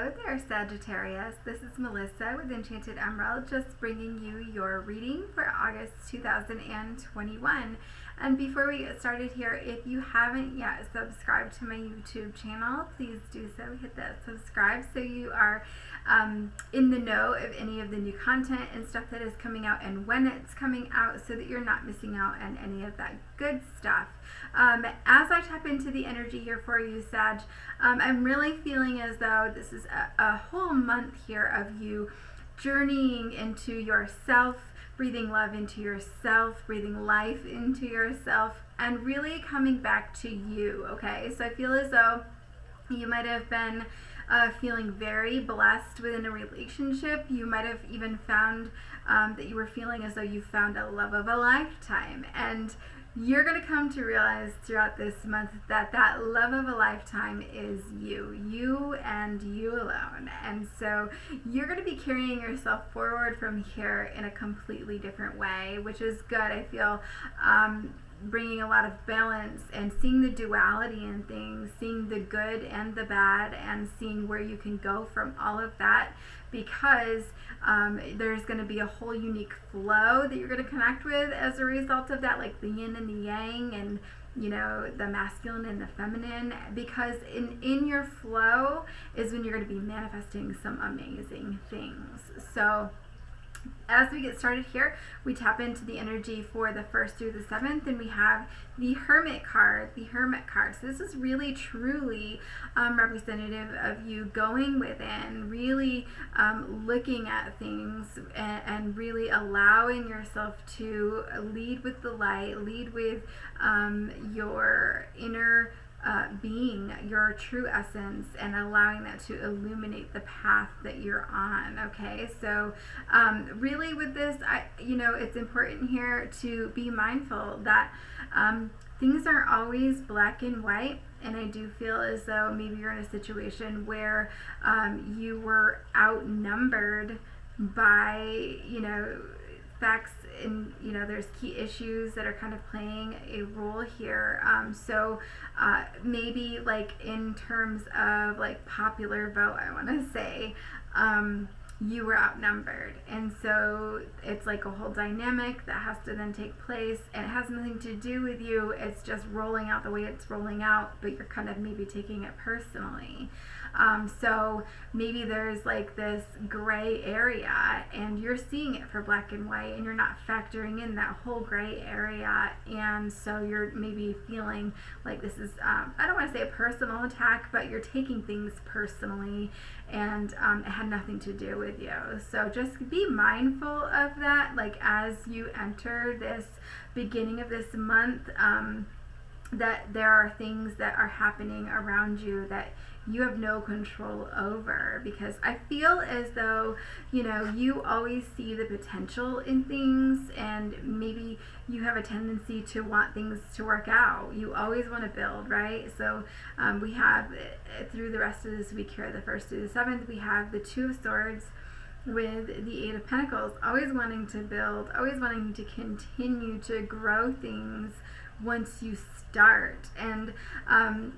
Hello there, Sagittarius. This is Melissa with Enchanted Emerald, just bringing you your reading for August 2021. And before we get started here, if you haven't yet subscribed to my YouTube channel, please do so. Hit that subscribe so you are in the know of any of the new content and stuff that is coming out and when it's coming out, so that you're not missing out on any of that good stuff. As I tap into the energy here for you, Sag, I'm really feeling as though this is a whole month here of you journeying into yourself, breathing love into yourself, breathing life into yourself, and really coming back to you, okay? So I feel as though you might have been feeling very blessed within a relationship. You might have even found that you were feeling as though you found a love of a lifetime, and you're going to come to realize throughout this month that that love of a lifetime is you and you alone. And so you're going to be carrying yourself forward from here in a completely different way, which is good. I feel bringing a lot of balance and seeing the duality in things, seeing the good and the bad, and seeing where you can go from all of that, because there's going to be a whole unique flow that you're going to connect with as a result of that, like the yin and the yang, and you know, the masculine and the feminine, because in your flow is when you're going to be manifesting some amazing things. So as we get started here, we tap into the energy for the 1st through the 7th, and we have the Hermit card, So this is really truly representative of you going within, really looking at things and really allowing yourself to lead with the light, lead with your inner being, your true essence, and allowing that to illuminate the path that you're on. Okay, so really with this, it's important here to be mindful that things aren't always black and white. And I do feel as though maybe you're in a situation where you were outnumbered by, facts, and there's key issues that are kind of playing a role here. So maybe like in terms of like popular vote, I want to say you were outnumbered, and so it's like a whole dynamic that has to then take place, and it has nothing to do with you. It's just rolling out the way it's rolling out, but you're kind of maybe taking it personally. So maybe there's like this gray area, and you're seeing it for black and white, and you're not factoring in that whole gray area, and so you're maybe feeling like this is, I don't want to say a personal attack, but you're taking things personally, and it had nothing to do with you. So just be mindful of that, like as you enter this beginning of this month, that there are things that are happening around you that you have no control over, because I feel as though, you always see the potential in things, and maybe you have a tendency to want things to work out. You always want to build, right? So we have through the rest of this week here, the 1st through the 7th, we have the 2 of Swords with the 8 of Pentacles, always wanting to build, always wanting to continue to grow things once you start, and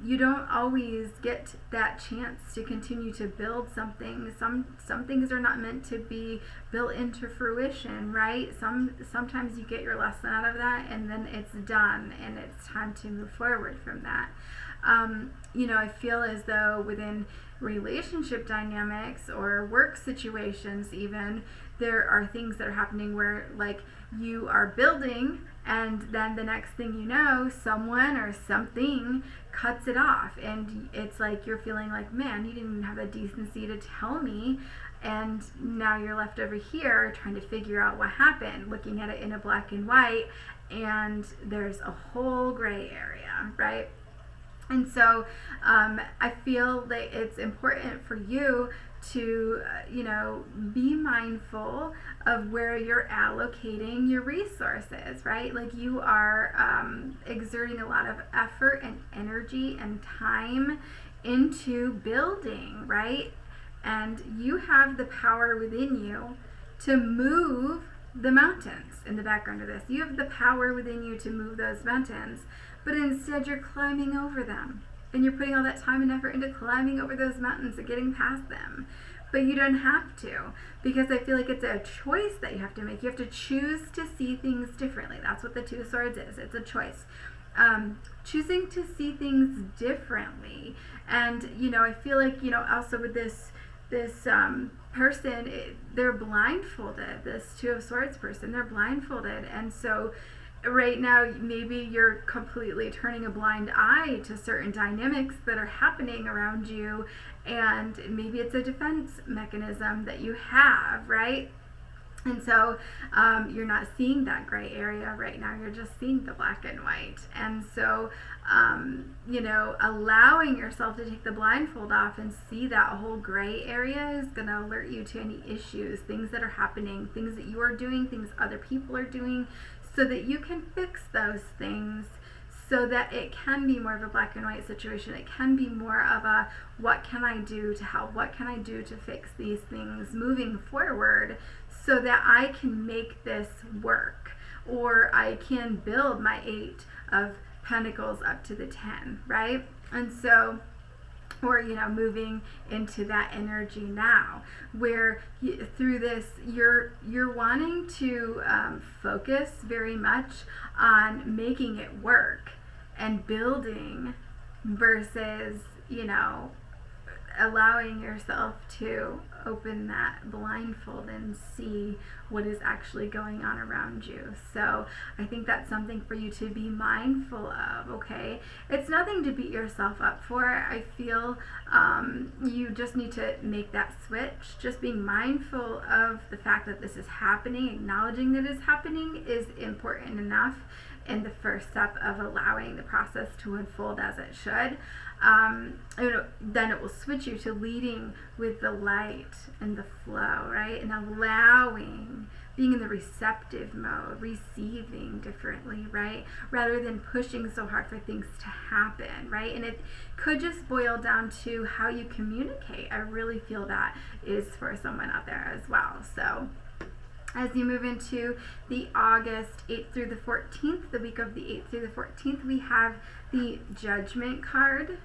you don't always get that chance to continue to build something. Some things are not meant to be built into fruition, right? Sometimes you get your lesson out of that, and then it's done, and it's time to move forward from that. I feel as though within relationship dynamics or work situations even, there are things that are happening where like you are building, and then the next thing you know, someone or something cuts it off, and it's like you're feeling like, man, you didn't even have the decency to tell me, and now you're left over here trying to figure out what happened, looking at it in a black and white, and there's a whole gray area, right? And so I feel that it's important for you to, be mindful of where you're allocating your resources, right? Like you are exerting a lot of effort and energy and time into building, right? And you have the power within you to move the mountains in the background of this. You have the power within you to move those mountains, but instead you're climbing over them. and you're putting all that time and effort into climbing over those mountains and getting past them. But you don't have to, because I feel like it's a choice that you have to make. You have to choose to see things differently. That's what the Two of Swords is. It's a choice. Choosing to see things differently. And, you know, I feel like, you know, also with this person, they're blindfolded. This Two of Swords person, they're blindfolded. And so right now, maybe you're completely turning a blind eye to certain dynamics that are happening around you, and maybe it's a defense mechanism that you have, right? And so you're not seeing that gray area right now. You're just seeing the black and white. And so, you know, allowing yourself to take the blindfold off and see that whole gray area is going to alert you to any issues, things that are happening, things that you are doing, things other people are doing, so that you can fix those things, so that it can be more of a black and white situation. It can be more of a, what can I do to help? What can I do to fix these things moving forward, so that I can make this work, or I can build my 8 of Pentacles up to the 10, right? And so, or, you know, moving into that energy now, where through this you're wanting to focus very much on making it work and building, versus, you know, allowing yourself to open that blindfold and see what is actually going on around you. So I think that's something for you to be mindful of, okay? It's nothing to beat yourself up for. I feel you just need to make that switch. Just being mindful of the fact that this is happening, acknowledging that it's happening, is important enough, in the first step of allowing the process to unfold as it should. Then it will switch you to leading with the light and the flow, right? And allowing, being in the receptive mode, receiving differently, right? Rather than pushing so hard for things to happen, right? And it could just boil down to how you communicate. I really feel that is for someone out there as well. So as you move into the August 8th through the 14th, the week of the 8th through the 14th, we have the Judgment card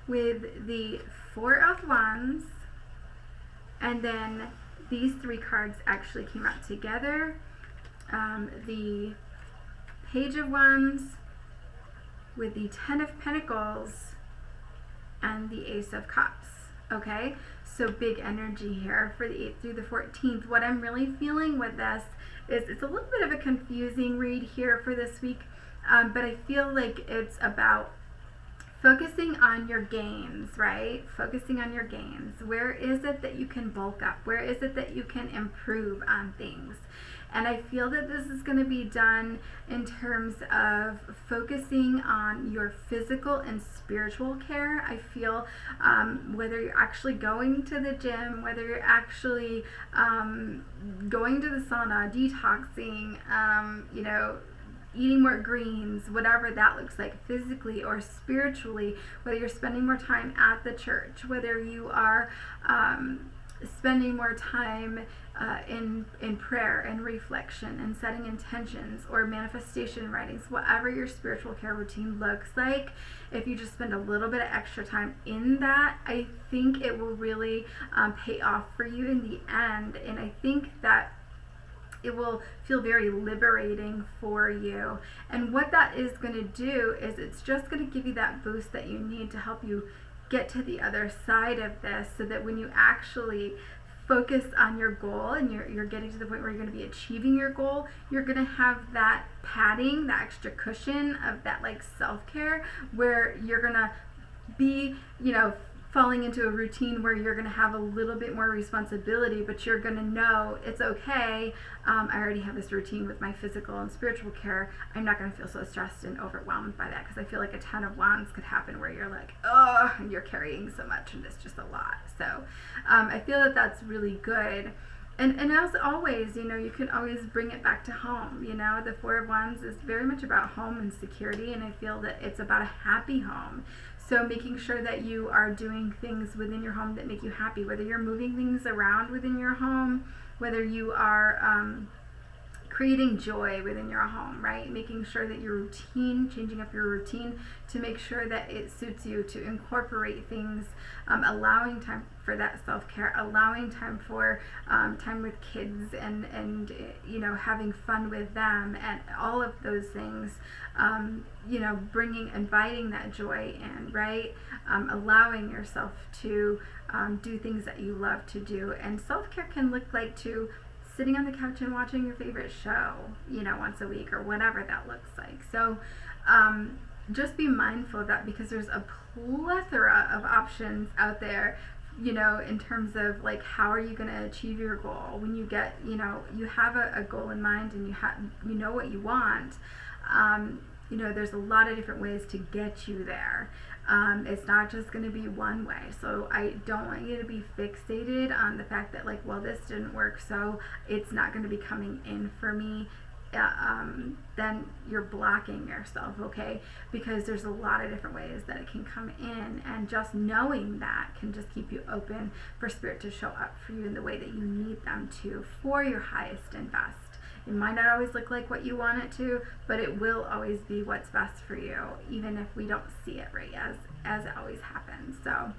with the 4 of Wands, and then these 3 cards actually came out together. The Page of Wands with the 10 of Pentacles and the Ace of Cups, okay? So big energy here for the 8th through the 14th. What I'm really feeling with this is it's a little bit of a confusing read here for this week, but I feel like it's about focusing on your gains, right? Focusing on your gains. Where is it that you can bulk up? Where is it that you can improve on things? And I feel that this is going to be done in terms of focusing on your physical and spiritual care. I feel whether you're actually going to the gym, whether you're actually going to the sauna, detoxing, you know, eating more greens, whatever that looks like physically or spiritually, whether you're spending more time at the church, whether you are spending more time in prayer and reflection and setting intentions or manifestation writings, whatever your spiritual care routine looks like, if you just spend a little bit of extra time in that, I think it will really pay off for you in the end. And I think that it will feel very liberating for you. And what that is going to do is it's just going to give you that boost that you need to help you get to the other side of this, so that when you actually focus on your goal and you're getting to the point where you're going to be achieving your goal, you're going to have that padding, that extra cushion of that like self-care, where you're going to be, you know, falling into a routine where you're going to have a little bit more responsibility, but you're going to know it's okay. I already have this routine with my physical and spiritual care. I'm not going to feel so stressed and overwhelmed by that, because I feel like a 10 of Wands could happen where you're like, oh, and you're carrying so much and it's just a lot. So I feel that that's really good. And as always, you know, you can always bring it back to home. You know, the 4 of Wands is very much about home and security, and I feel that it's about a happy home. So making sure that you are doing things within your home that make you happy, whether you're moving things around within your home, whether you are creating joy within your home, right? Making sure that your routine, changing up your routine to make sure that it suits you, to incorporate things, allowing time for that self-care, allowing time for time with kids and you know, having fun with them, and all of those things, you know, inviting that joy in, right? Allowing yourself to do things that you love to do. And self-care can look like to sitting on the couch and watching your favorite show, you know, once a week or whatever that looks like. So just be mindful of that, because there's a plethora of options out there, you know, in terms of like, how are you going to achieve your goal when you get, you know, you have a goal in mind and you know what you want. You know, there's a lot of different ways to get you there. It's not just going to be one way. So I don't want you to be fixated on the fact that, like, well, this didn't work, so it's not going to be coming in for me. Then you're blocking yourself, okay? Because there's a lot of different ways that it can come in, and just knowing that can just keep you open for Spirit to show up for you in the way that you need them to, for your highest and best. It might not always look like what you want it to, but it will always be what's best for you, even if we don't see it right, as it always happens. So,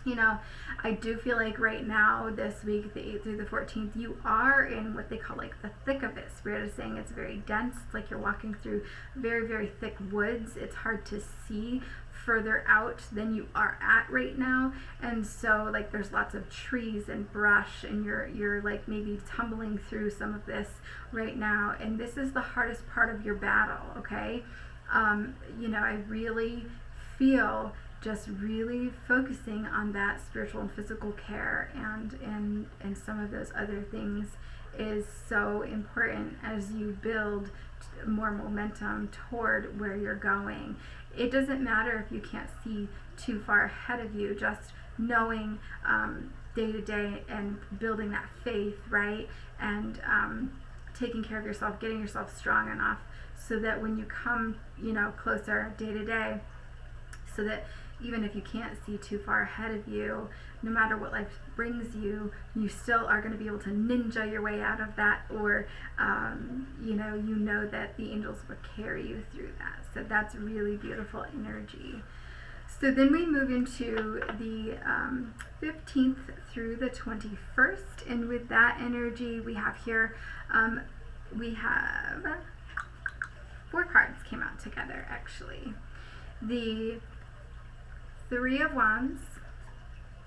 you know, I do feel like right now, this week, the 8th through the 14th, you are in what they call like the thick of it. Spirit is saying it's very dense. It's like you're walking through very, very thick woods. It's hard to see further out than you are at right now, and so like there's lots of trees and brush, and you're like maybe tumbling through some of this right now, and this is the hardest part of your battle, okay? You know, I really feel just really focusing on that spiritual and physical care and some of those other things is so important as you build more momentum toward where you're going. It doesn't matter if you can't see too far ahead of you, just knowing day to day and building that faith, right? And taking care of yourself, getting yourself strong enough so that when you come, you know, closer day to day, so that even if you can't see too far ahead of you, no matter what life brings you, you still are going to be able to ninja your way out of that, or you know that the angels will carry you through that. So that's really beautiful energy. So then we move into the 15th through the 21st, and with that energy we have here, we have 4 cards came out together actually. The 3 of Wands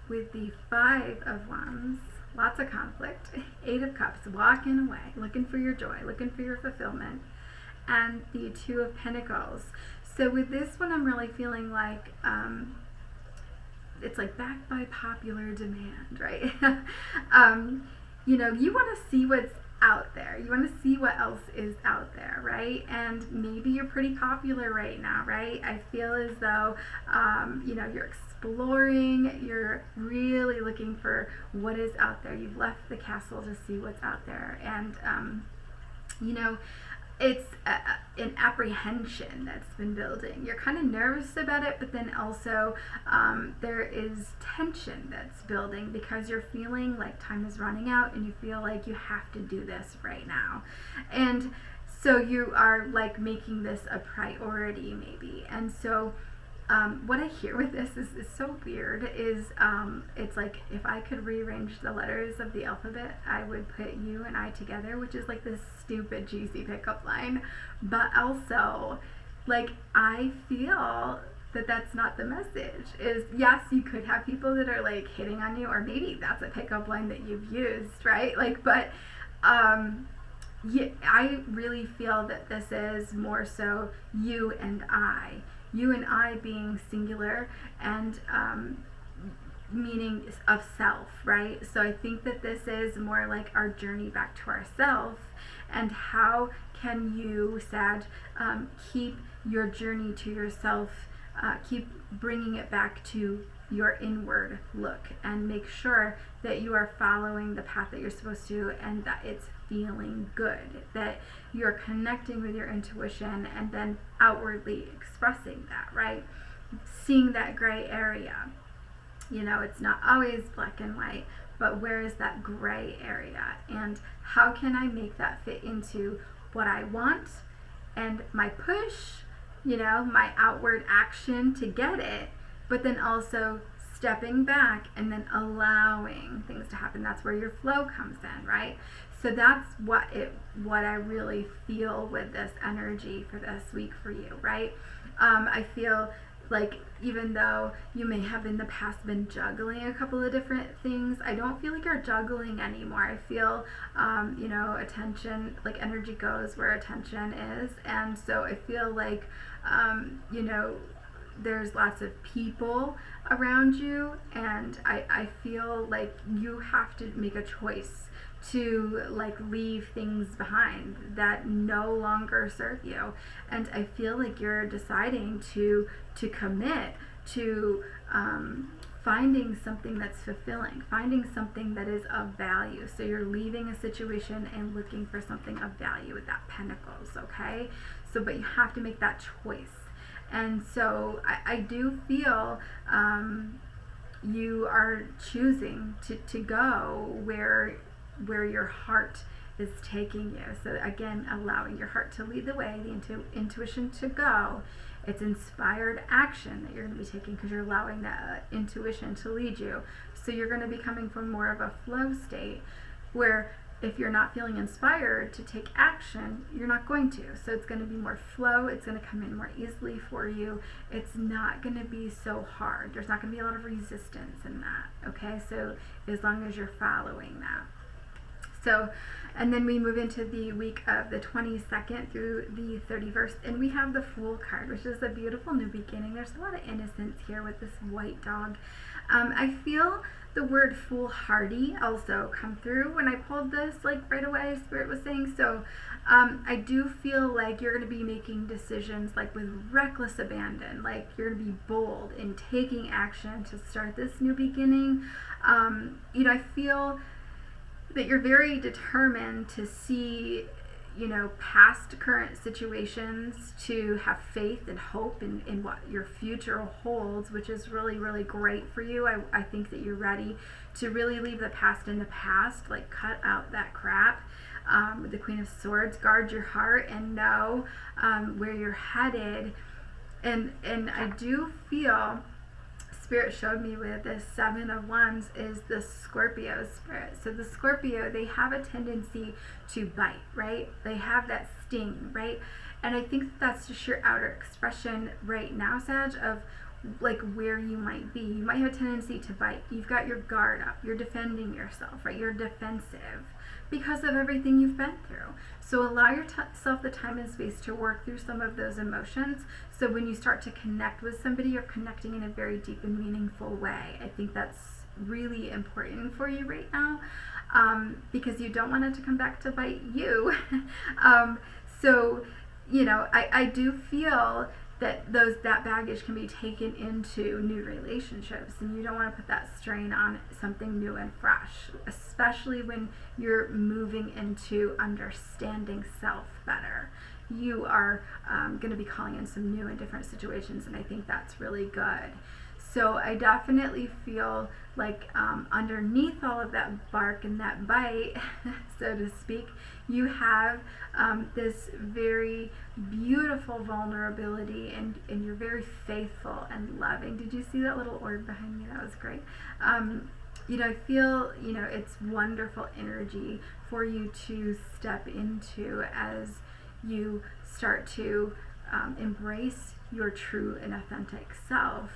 with the 5 of Wands, lots of conflict, 8 of Cups, walking away, looking for your joy, looking for your fulfillment, and the 2 of Pentacles. So with this one, I'm really feeling like it's like backed by popular demand, right? You know, you want to see what's out there. You want to see what else is out there, right? And maybe you're pretty popular right now, right? I feel as though, you know, you're exploring, you're really looking for what is out there. You've left the castle to see what's out there. And, you know, it's an apprehension that's been building. You're kind of nervous about it, but then also there is tension that's building because you're feeling like time is running out and you feel like you have to do this right now. And so you are like making this a priority maybe. And so what I hear with this is so weird, is it's like if I could rearrange the letters of the alphabet, I would put you and I together, which is like this stupid cheesy pickup line. But also, like, I feel that that's not the message. Is yes, you could have people that are like hitting on you, or maybe that's a pickup line that you've used, right? Like, but yeah, I really feel that this is more so you and I being singular and meaning of self, right? So I think that this is more like our journey back to ourself, and how can you, Sag, keep your journey to yourself, keep bringing it back to your inward look, and make sure that you are following the path that you're supposed to, and that it's feeling good, that you're connecting with your intuition and then outwardly expressing that, right? Seeing that gray area. You know, it's not always black and white, but where is that gray area? And how can I make that fit into what I want and my push, you know, my outward action to get it, but then also stepping back and then allowing things to happen. That's where your flow comes in, right? So that's what I really feel with this energy for this week for you, right? I feel like even though you may have in the past been juggling a couple of different things, I don't feel like you're juggling anymore. I feel, you know, attention, like energy goes where attention is. And so I feel like, you know, there's lots of people around you, and I feel like you have to make a choice to like leave things behind that no longer serve you. And I feel like you're deciding to commit to finding something that's fulfilling, finding something that is of value. So you're leaving a situation and looking for something of value with that pentacles, okay? So, but you have to make that choice. And so I do feel you are choosing to go where your heart is taking you. So again, allowing your heart to lead the way, the intuition to go. It's inspired action that you're going to be taking because you're allowing that intuition to lead you. So you're going to be coming from more of a flow state where if you're not feeling inspired to take action, you're not going to. So it's going to be more flow. It's going to come in more easily for you. It's not going to be so hard. There's not going to be a lot of resistance in that. Okay, so as long as you're following that. So, and then we move into the week of the 22nd through the 31st, and we have the Fool card, which is a beautiful new beginning. There's a lot of innocence here with this white dog. I feel the word foolhardy also come through when I pulled this, like right away, Spirit was saying. So I do feel like you're going to be making decisions like with reckless abandon, like you're going to be bold in taking action to start this new beginning. You know, I feel that you're very determined to see, you know, past current situations, to have faith and hope in what your future holds, which is really, really great for you. I think that you're ready to really leave the past in the past, like cut out that crap. With the Queen of Swords, guard your heart and know where you're headed. And I do feel, Spirit showed me with this Seven of Wands is the Scorpio spirit. So the Scorpio, they have a tendency to bite, right? They have that sting, right? And I think that's just your outer expression right now, Sag, of like where you might be. You might have a tendency to bite. You've got your guard up. You're defending yourself, right? You're defensive because of everything you've been through. So allow yourself the time and space to work through some of those emotions. So when you start to connect with somebody, you're connecting in a very deep and meaningful way. I think that's really important for you right now, because you don't want it to come back to bite you. So, you know, I do feel that that baggage can be taken into new relationships, and you don't want to put that strain on something new and fresh, especially when you're moving into understanding self better. You are going to be calling in some new and different situations, and I think that's really good. So I definitely feel like underneath all of that bark and that bite, so to speak, you have this very beautiful vulnerability, and you're very faithful and loving. Did you see that little orb behind me? That was great. You know, I feel, you know, it's wonderful energy for you to step into as you start to embrace your true and authentic self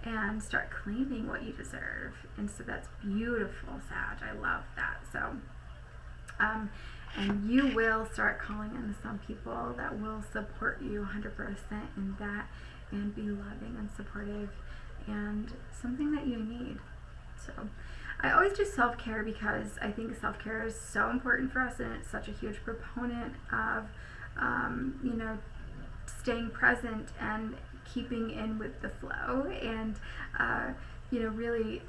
and start claiming what you deserve. And so that's beautiful, Sag. I love that. So and you will start calling in some people that will support you 100% in that, and be loving and supportive, and something that you need. So I always do self-care because I think self-care is so important for us, and it's such a huge proponent of you know, staying present and keeping in with the flow, and you know, really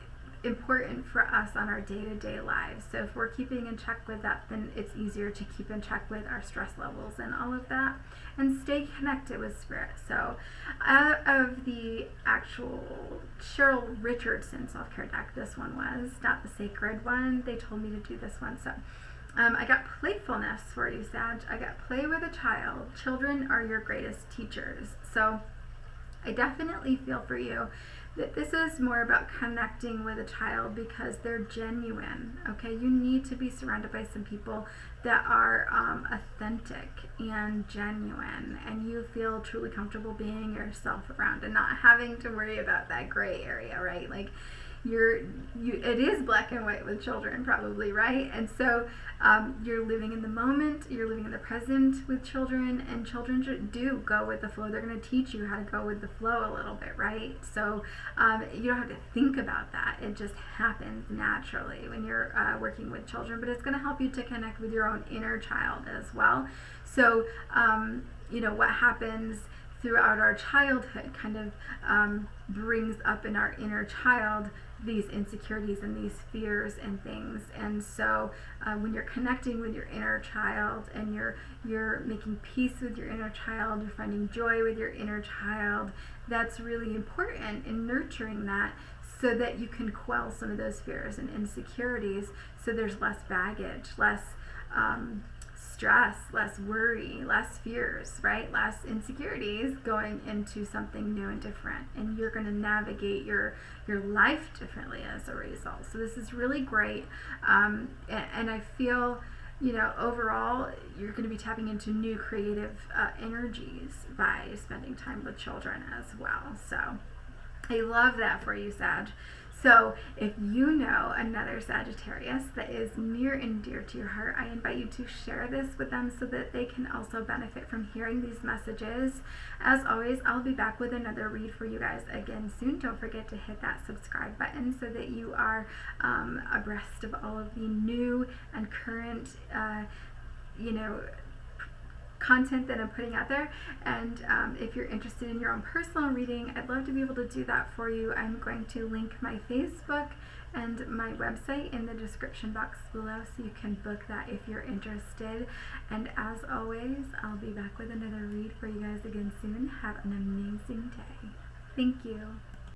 important for us on our day-to-day lives. So if we're keeping in check with that, then it's easier to keep in check with our stress levels and all of that, and stay connected with spirit. So out of the actual Cheryl Richardson self-care deck, this one was not the sacred one. They told me to do this one. So I got playfulness for you, Sag. I got play with a child. Children are your greatest teachers. So I definitely feel for you that this is more about connecting with a child because they're genuine. Okay, you need to be surrounded by some people that are authentic and genuine, and you feel truly comfortable being yourself around and not having to worry about that gray area, right? Like it is black and white with children, probably, right? And so you're living in the moment, you're living in the present with children, and children do go with the flow. They're going to teach you how to go with the flow a little bit, right? So you don't have to think about that. It just happens naturally when you're working with children, but it's going to help you to connect with your own inner child as well. So what happens throughout our childhood kind of brings up in our inner child these insecurities and these fears and things. And so when you're connecting with your inner child and you're making peace with your inner child, you're finding joy with your inner child, that's really important in nurturing that, so that you can quell some of those fears and insecurities, so there's less baggage, less stress, less worry, less fears, right? Less insecurities going into something new and different, and you're going to navigate your life differently as a result. So this is really great, and I feel, overall, you're going to be tapping into new creative energies by spending time with children as well. So I love that for you, Sag. So if you know another Sagittarius that is near and dear to your heart, I invite you to share this with them so that they can also benefit from hearing these messages. As always, I'll be back with another read for you guys again soon. Don't forget to hit that subscribe button so that you are abreast of all of the new and current, content that I'm putting out there. And if you're interested in your own personal reading, I'd love to be able to do that for you. I'm going to link my Facebook and my website in the description box below, so you can book that if you're interested. And as always, I'll be back with another read for you guys again soon. Have an amazing day. Thank you.